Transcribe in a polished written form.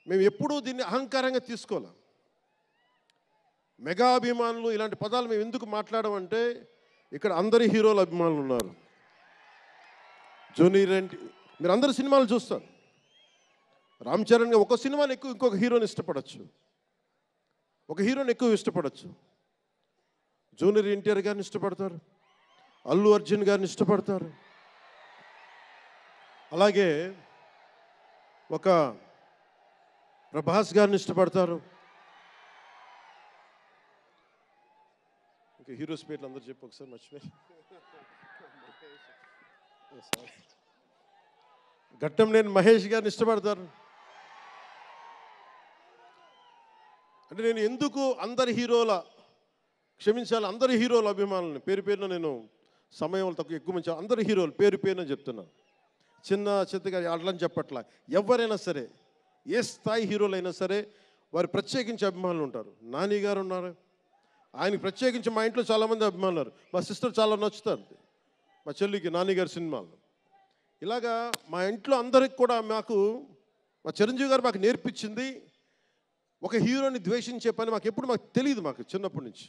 మేము ఎప్పుడూ దీన్ని అహంకారంగా తీసుకోవాలి. మెగా అభిమానులు ఇలాంటి పదాలు మేము ఎందుకు మాట్లాడమంటే, ఇక్కడ అందరి హీరోల అభిమానులు ఉన్నారు. జూనియర్ ఎన్టీ, మీరు అందరు సినిమాలు చూస్తారు. రామ్ చరణ్ ఒక సినిమాని ఎక్కువ ఇంకొక హీరోని ఇష్టపడచ్చు, ఒక హీరోని ఎక్కువ ఇష్టపడచ్చు. జూనియర్ ఎన్టీఆర్ గారిని ఇష్టపడతారు, అల్లు అర్జున్ గారిని ఇష్టపడతారు, అలాగే ఒక ప్రభాస్ గారిని ఇష్టపడతారు. ఇంకా హీరోస్ పేర్లు అందరూ చెప్పి ఒకసారి మర్చిపోయి. ఘట్టంనేని మహేష్ గారిని ఇష్టపడతారు. అంటే నేను ఎందుకు అందరి హీరోల, క్షమించాలి, అందరి హీరోల అభిమానులని పేరు పేరున, నేను సమయం తక్కువ ఎక్కువ మంచి అందరి హీరోలు పేరు పేరున చెప్తున్నాను. చిన్న చిత్తగా అట్లని చెప్పట్లా. ఎవరైనా సరే, ఏ స్థాయి హీరోలైనా సరే వారు ప్రత్యేకించి అభిమానులు ఉంటారు. నాని గారు ఉన్నారు, ఆయనకి ప్రత్యేకించి మా ఇంట్లో చాలామంది అభిమానులు ఉన్నారు. మా సిస్టర్ చాలా నచ్చుతారు మా చెల్లికి నాని గారి సినిమాలు. ఇలాగా మా ఇంట్లో అందరికి కూడా మా చిరంజీవి గారు మాకు నేర్పించింది, ఒక హీరోని ద్వేషించే పని మాకు తెలియదు, మాకు చిన్నప్పటి నుంచి.